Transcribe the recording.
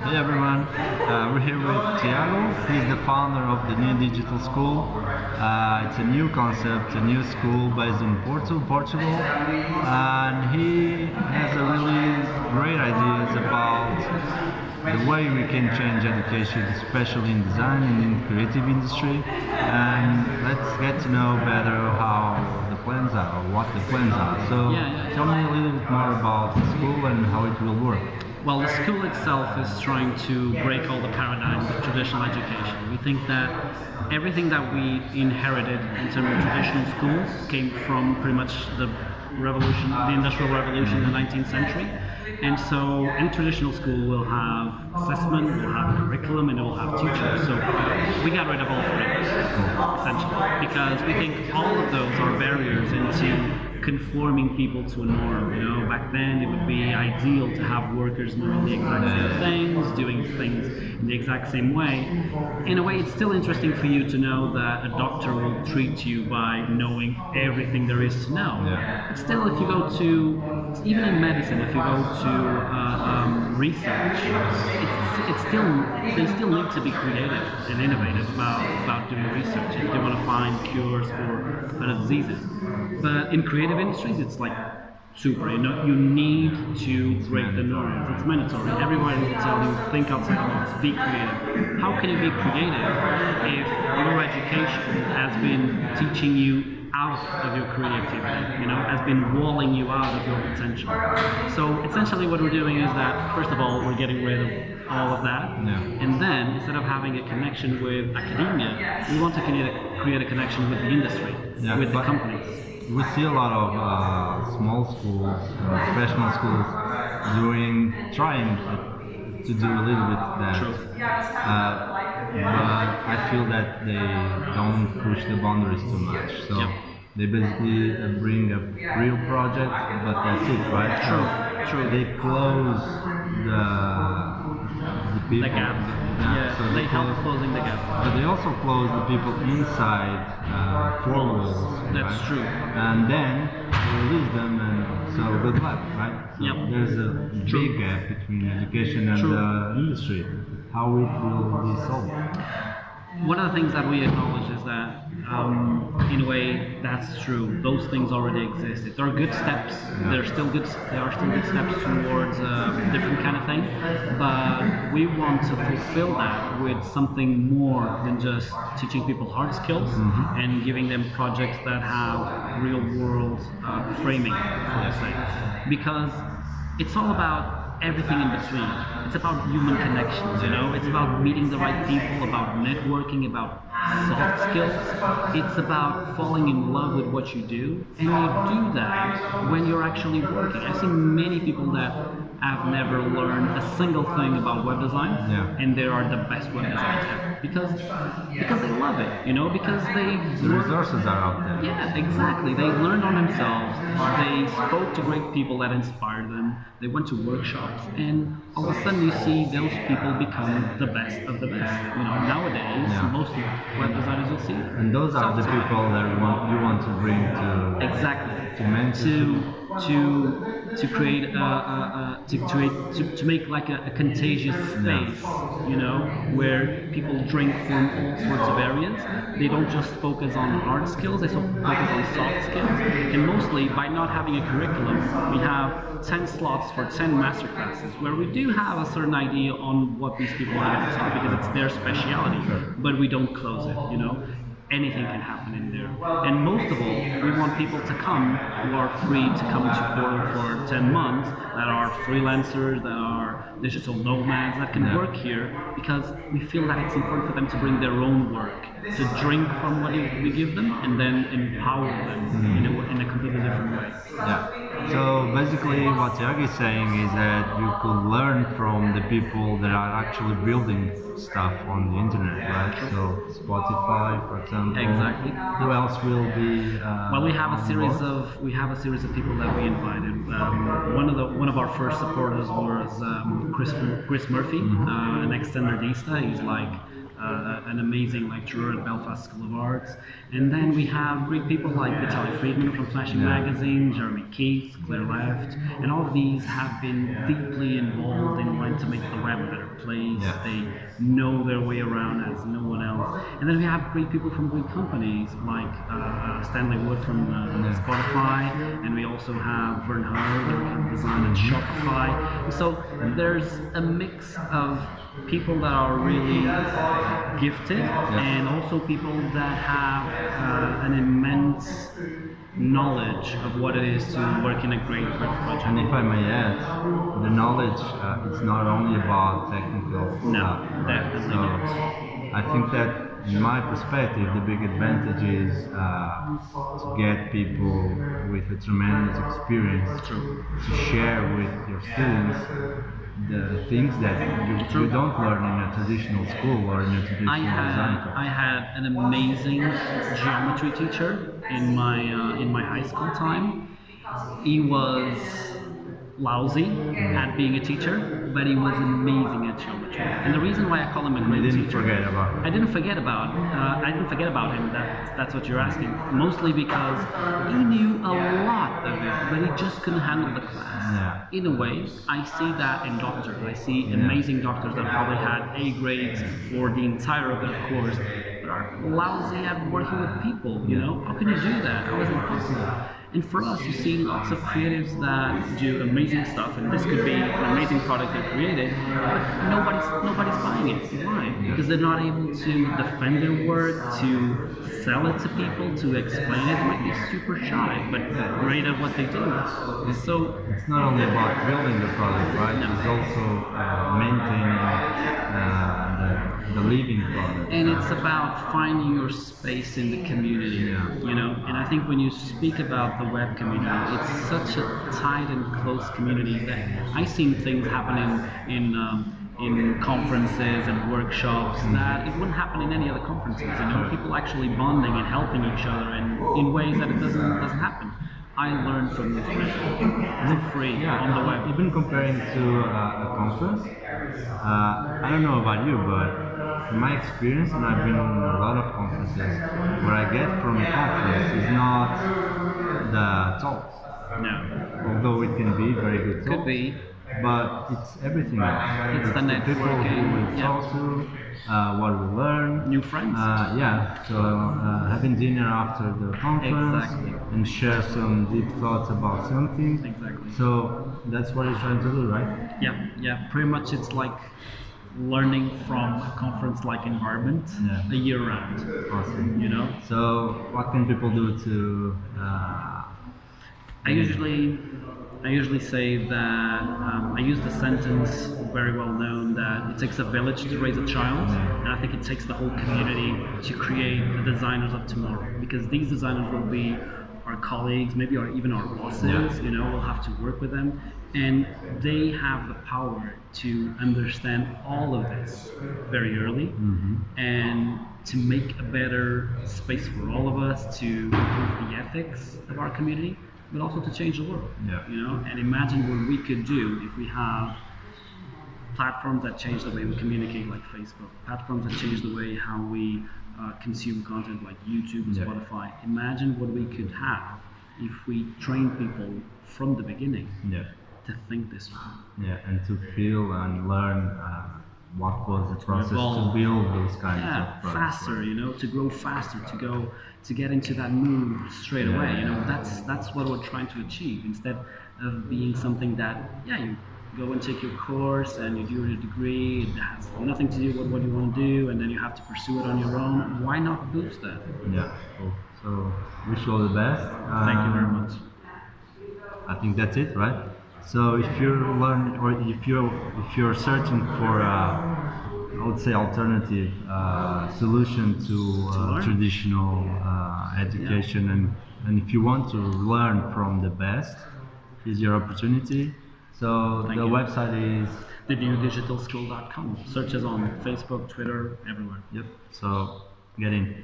Hey everyone, we're here with Tiago. He's the founder of the New Digital School. It's a new concept, a new school based in Portugal, and he has a really great ideas about the way we can change education, especially in design and in creative industry. And let's get to know better how the plans are, or what the plans are. So tell me a little bit more about the school and how it will work. Well, the school itself is trying to break all the paradigms of traditional education. We think that everything that we inherited in terms of traditional schools came from pretty much the revolution, the Industrial Revolution in the 19th century. And so any traditional school will have assessment, will have curriculum, and it will have teachers. So we got rid of all three, essentially, because we think all of those are barriers into conforming people to a norm. You know, back then it would be ideal to have workers knowing the exact same things, doing things in the exact same way. In a way, it's still interesting for you to know that a doctor will treat you by knowing everything there is to know. But still, if you go to, even in medicine, if you go to research, they still need to be creative and innovative about doing research if they want to find cures for better diseases. But in creative industries, it's like super. You need to break the norms. It's mandatory. Everyone will tell you, think outside the box, be creative. How can you be creative if your education has been teaching you out of your creativity, has been walling you out of your potential? So essentially what we're doing is that, first of all, we're getting rid of all of that, and then instead of having a connection with academia, we want to create a connection with the industry, with the companies. We see a lot of small schools, professional schools, trying to do a little bit that. But I feel that they don't push the boundaries too much. So they basically bring a real project, but that's it, right? True. They close the people. The gap. So they help closing the gap. But they also close the people inside four walls. That's right? true. And then they release them, and so good luck, right? So there's a big gap between education and the industry. How it will be solved? One of the things that we acknowledge is that, in a way, that's true. Those things already exist. There are good steps. There are still good steps towards a different kind of thing. But we want to fulfill that with something more than just teaching people hard skills and giving them projects that have real-world framing, let's say, because it's all about everything in between. It's about human connections, it's about meeting the right people, about networking, about soft skills. It's about falling in love with what you do, and you do that when you're actually working. I've seen many people that have never learned a single thing about web design, and they are the best web designers ever because they love it, because the resources are out there. Yeah, exactly. They learned on themselves. They spoke to great people that inspired them. They went to workshops, and all of a sudden you see those people become the best of the best. Nowadays, most web designers you'll see. And those are the people that you want to bring to create to make like a contagious space, where people drink from all sorts of areas. They don't just focus on hard skills, they focus on soft skills. And mostly, by not having a curriculum, we have 10 slots for 10 master classes, where we do have a certain idea on what these people are going to talk, because it's their speciality, but we don't close it, Anything can happen in there. And most of all, we want people to come who are free to come to Portal for 10 months, that are freelancers, that are digital nomads, that can work here, because we feel that it's important for them to bring their own work, to drink from what we give them, and then empower them in a completely different way. So basically what Tiago is saying is that you could learn from the people that are actually building stuff on the internet, right? So Spotify, for example. Exactly. Who else will be? Well, we have a series of people that we invited. One of our first supporters was Chris Murphy, an ex-TNDS. He's like an amazing lecturer at Belfast School of Arts. And then we have great people like Vitaly Friedman from Flashing Magazine, Jeremy Keith, Claire Left, and all of these have been deeply involved in wanting to make the arrive at their place. Yeah. They know their way around as no one else. And then we have great people from great companies like Stanley Wood from Spotify, and we also have Vern Hur, their design at Shopify. So there's a mix of people that are really gifted and also people that have an immense knowledge of what it is to work in a great project. And if I may add, the knowledge, it's not only about technical No, stuff. definitely So not. I think that, in my perspective, the big advantage is to get people with a tremendous experience True. to share with your students the things that you don't learn in a traditional school or in a traditional design course. I had an amazing geometry teacher in my high school time. He was lousy at being a teacher, but he was amazing at geometry. And the reason why I call him a great You didn't teacher, forget about him. I didn't forget about him. That's what you're asking. Mostly because he knew a lot of it, but he just couldn't handle the class. Yeah. In a way, I see that in doctors. I see amazing doctors that probably had A grades for the entire of their course, but are lousy at working with people. You know, how can you do that? How is it possible? And for us, you see lots of creatives that do amazing stuff, and this could be an amazing product they created, but nobody's buying it. Why? Because they're not able to defend their work, to sell it to people, to explain it. They might be super shy, but great at what they do. So It's not only about building the product, right? No. It's also maintaining the living product. and it's about finding your space in the community, you know. And I think when you speak about the web community, it's such a tight and close community that I've seen things happening in conferences and workshops that it wouldn't happen in any other conferences. You know, people actually bonding and helping each other, and in ways that it doesn't happen. I learned from this for free on the web. Even comparing to a conference, I don't know about you, but in my experience, and I've been in a lot of conferences, what I get from a conference is not the talks, No, although it can be very good talks. could be. But it's everything else. It's the people networking, who we talk to, what we learn. New friends. So having dinner after the conference Exactly. and share some deep thoughts about something. Exactly. So that's what you're trying to do, right? Yeah. Pretty much, it's like learning from a conference-like environment a year round. Awesome. You know. So what can people do to? I usually say that I use the sentence very well known that it takes a village to raise a child, and I think it takes the whole community to create the designers of tomorrow, because these designers will be our colleagues, maybe even our bosses. You know, we'll have to work with them, and they have the power to understand all of this very early and to make a better space for all of us, to improve the ethics of our community, but also to change the world. You know, and imagine what we could do if we have platforms that change the way we communicate, like Facebook, platforms that change the way how we consume content, like YouTube and Spotify. Imagine what we could have if we train people from the beginning to think this way. And to feel and learn what was the process to build those kinds of products. Faster, you know, to grow faster, to get into that mood straight away. You know, that's what we're trying to achieve, instead of being something that you go and take your course and you do your degree, it has nothing to do with what you want to do, and then you have to pursue it on your own. Why not boost that? Cool. So wish you all the best. Thank you very much. I think that's it, right? So if you're searching for I would say alternative solution to traditional education, and if you want to learn from the best, here's your opportunity. So the website is thenewdigitalschool.com. Search us on Facebook, Twitter, everywhere. So get in.